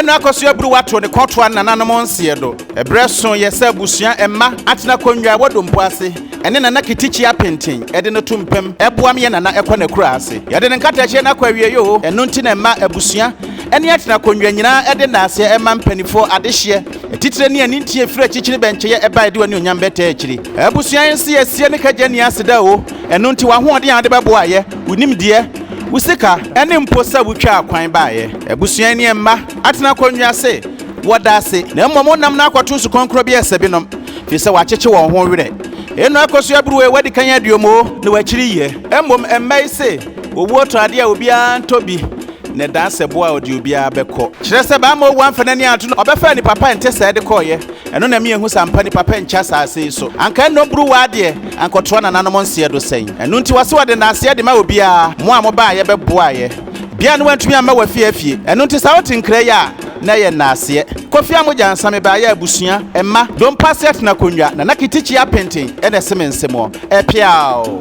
no akoso aburu wato ne kɔtoa nananom nsie do ebreso yesa busua emma atena konwa wodompo ase ene nana kitichi apenten ede no tumpem eboam ye nana ekɔ na kura ase yede ne nkatache na kwawie yo eno nti na emma abusua ene atena konwa nyina ede na ase emma mpanifo adehye titire ne ani ntie fira chichiri benche ye eba ede wani onyam beta achiri abusua nsi esie ne kaje ne aseda o eno nti wa hoɔden ade bɛbo aye unim de usika ene mposa butwa akwan baaye abusua ne emma atena konwa ase woda ase na mmom nam na akwato su konkro bi esebinom fi se wacheche won ho were eno akoso aburu we wadi kan aduomo na wachiri ye mmom emmai se owo to ade a obi antobi ne danse bo a odi obi abekọ kire se ba ma owo amfana ni ato obefa ni papa ente se de koye eno na me ehu sampa ni papa ncha saase so anka no buru wa de ankotro na nanom nse do sen eno nti wase wade na ase de ma obi a mo amoba ye bebo aye bia no wantumi ama wafiafie eno nti sa wotin kra ya na ye naase kofi amoja nsame ba ya abusua emma don passet na konwa na nakitichi apenten ene semensemo epiao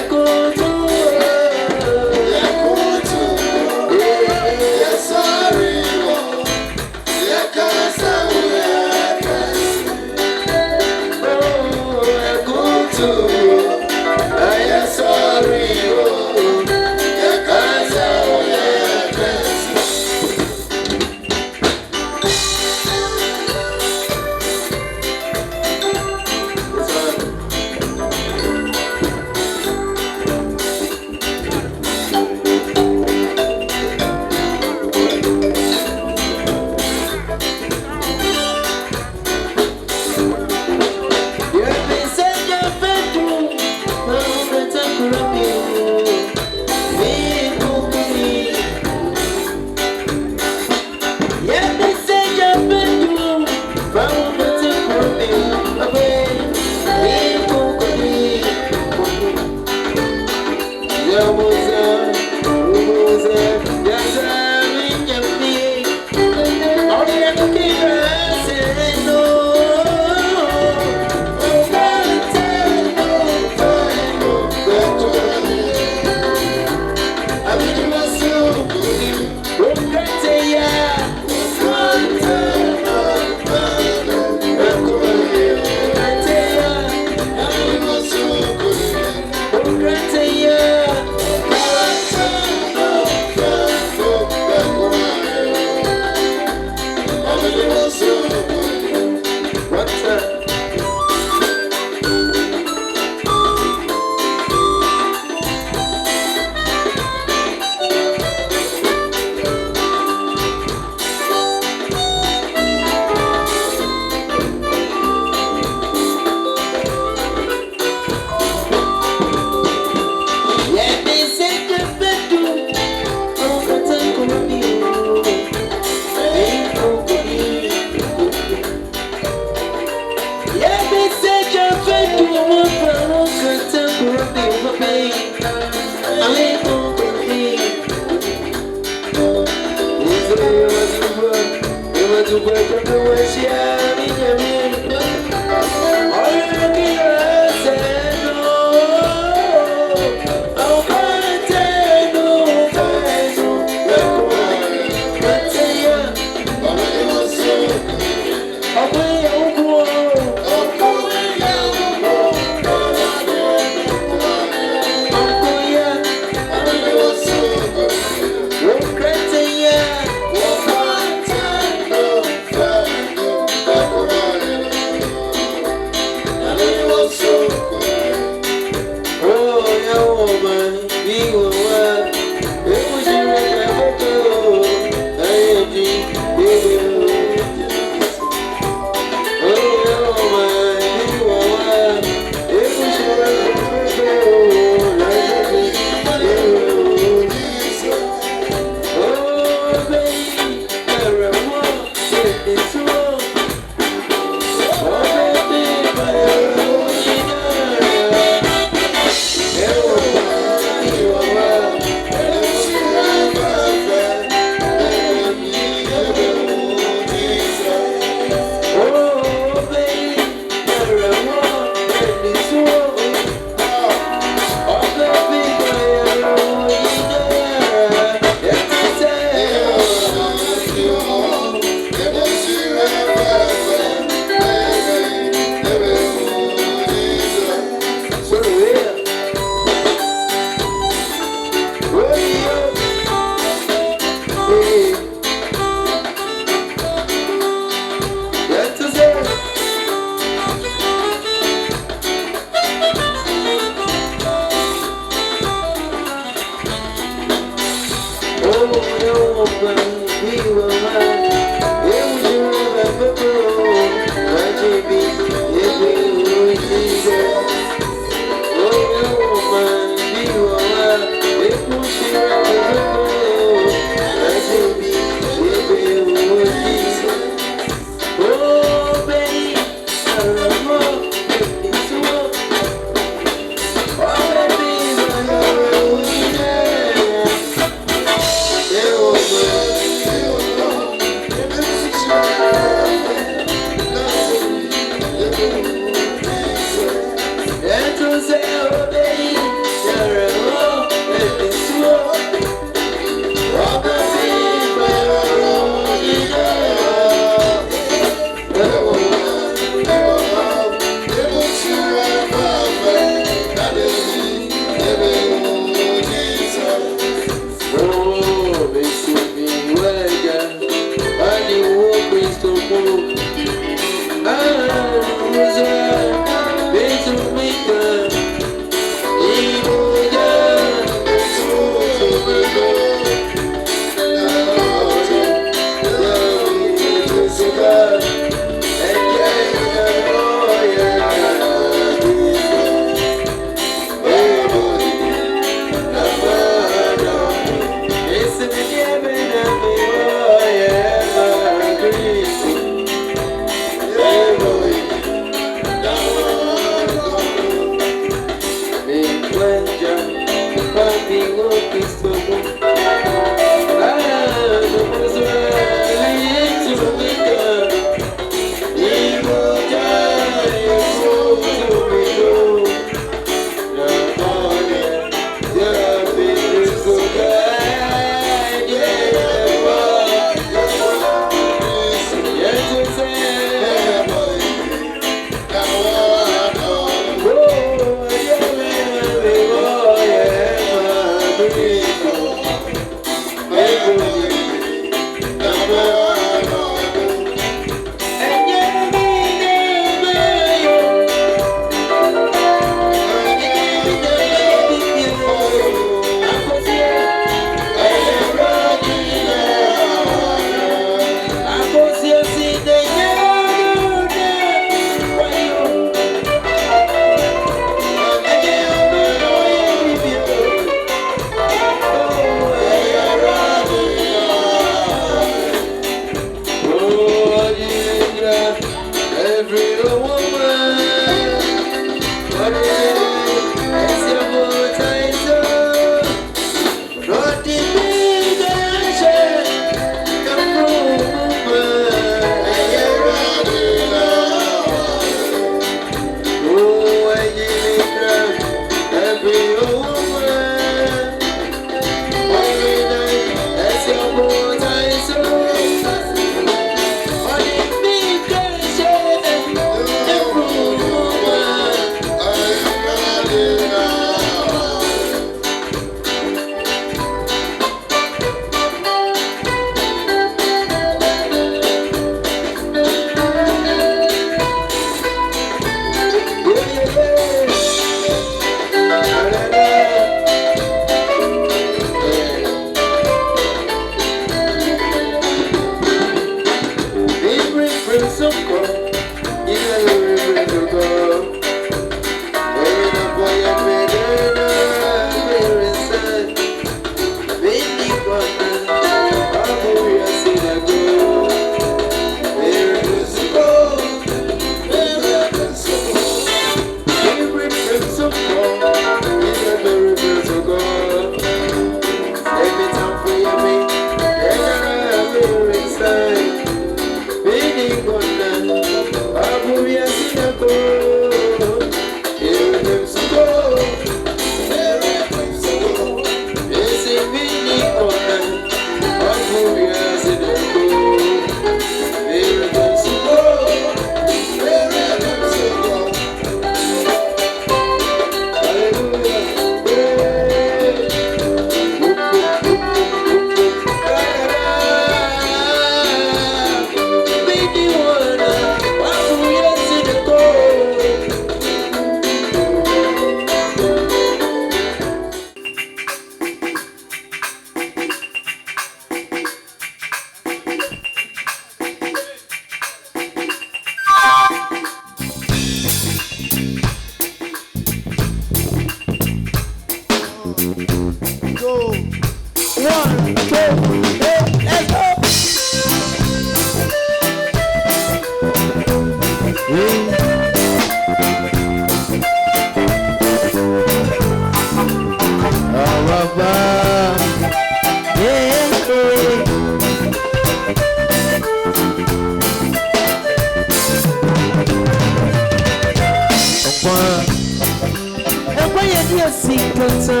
sikata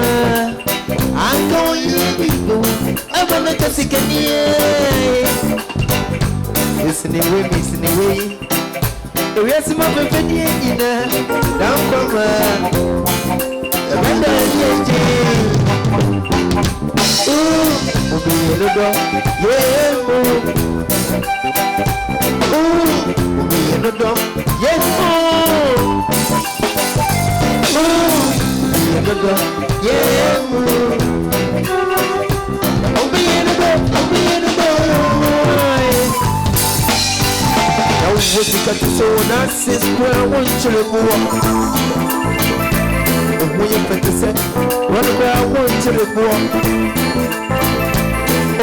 Anko yigo Abana kasikanie Listen away Yes, my baby, down from Amanda, ooh, be a little, yeah, ooh, be a little, yes, ooh, be a little, yeah, be a little, What's got to so nonsense where I want you to go when you fit to say, what where I want you to go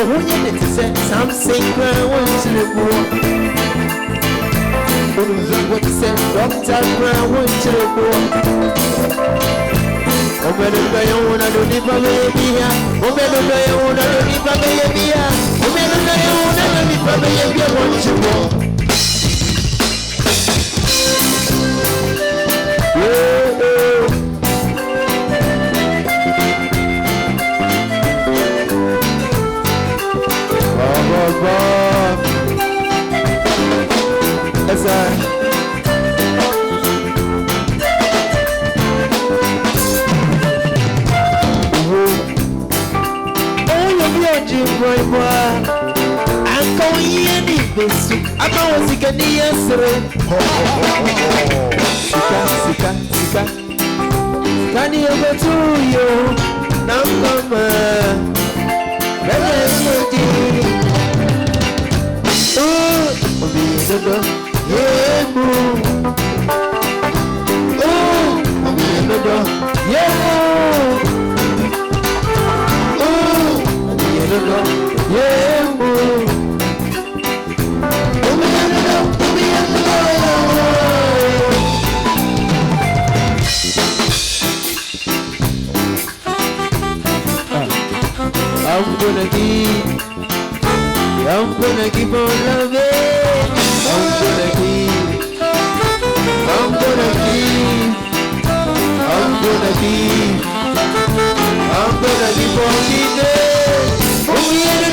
when you need to say, something where I want you to go what to say, doctor where I want you to go Obedo yo una do ni pa baby ya Obedo yo una do ni pa baby ya Obedo yo una do ni pa baby ya want you to Sika Can you go to you now come I'm gonna keep on loving. I'm gonna keep on giving. We ain't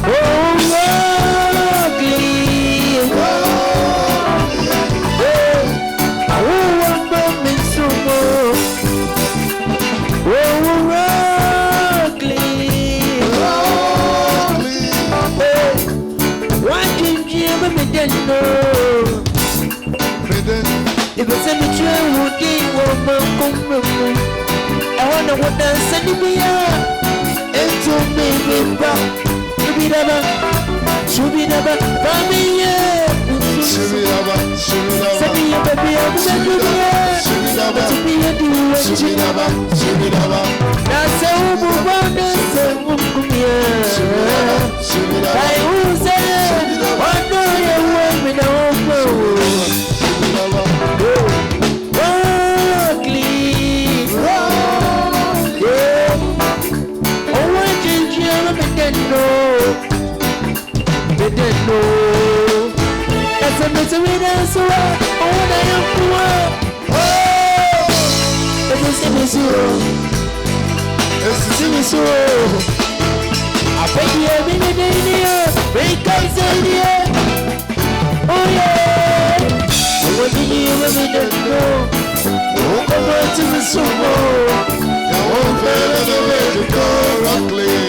Oh, ugly. If it's a true woody woman, I wonder what the sending me out. And to me, to be never, to be never, family. Send me a baby, I'm sending you. To be a deal, that's a woman, that's a woman. I will say, what do you want me to go? That's a misery, that's what I am for. Oh, it's a misery. I bet you every day here, break up here. Oh, yeah. What do you ever know? Oh, come on to the sumo. I won't fail the way to go, Rockley.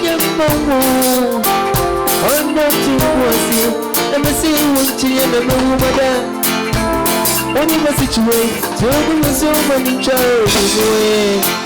your mama. I'm not too pussy. Let me see what you and the mother. When you must situate, so you must so many charges.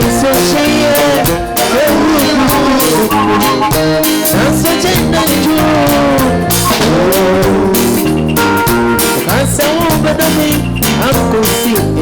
so she I'm so gentle. I'm so over me. I'm going to see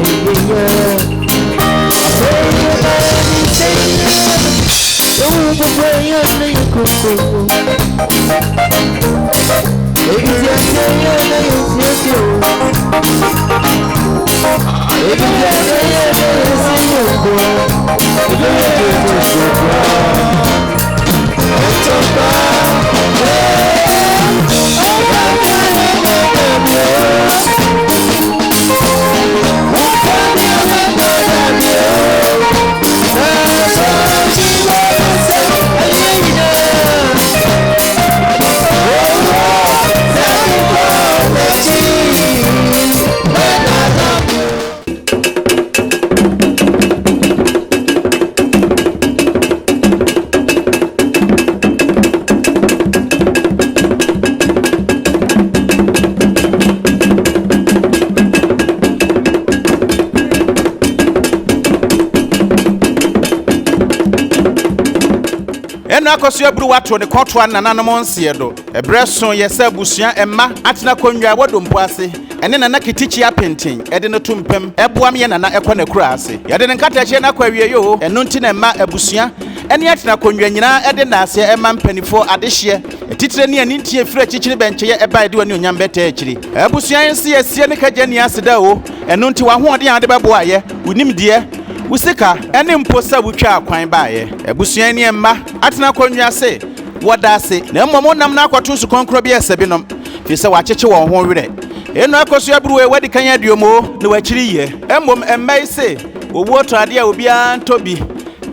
eno akoso aburu wato ne kotwa nananom nsie do ebreso yesa busua emma atena konwa wodompo ase ene nana kitichi apenten ede no tumpem eboam ye nana ekɔ kura ase yede ne nkata hye na kwawie yo eno nti na emma abusua ene atena konwa nyina ede na ase emma mpanifo adehye titire ne ani ntie fira chichiri benche ye eba ede wani onyam beta achiri abusua nsi esie ne kagya ni ase da o eno nti wa hoɔden ade bɛbo aye unim de usika ene mposa butwa akwan baaye abusua ni emma atena konwa se woda se na mmom nam na akwato su konkro bi esebinom fi se wacheche won ho were eno akoso aburu we wadi kan aduomo ne wachiri ye mmom emmai se owo to ade a obi antobi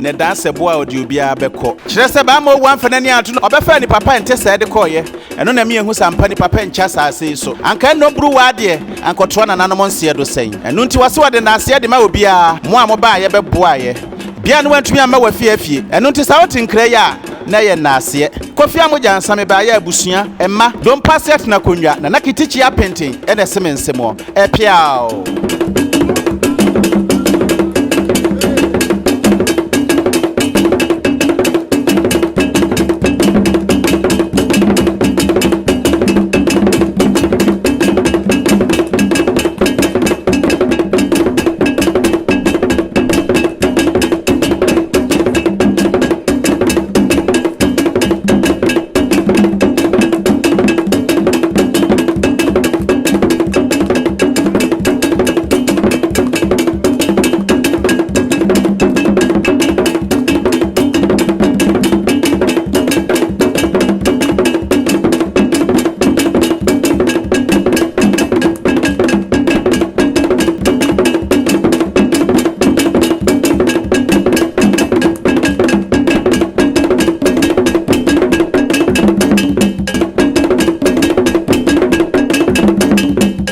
ne danse bo a odi obi abekọ kire se ba ma owo amfana ni ato obefa ni papa ente se de koye eno na me ehu sampa ni papa ncha saase so anka no buru wa de ankotro na nanom nse do sen eno nti wase wade na ase de ma obi a mo amoba ye beboa ye bia no wantumi ama wafiafie eno nti sa wotin kra ya na ye na ase kofi amoja nsame ba ya abusua emma don paset na konwa na nakitichi apenten ene semensemo epiao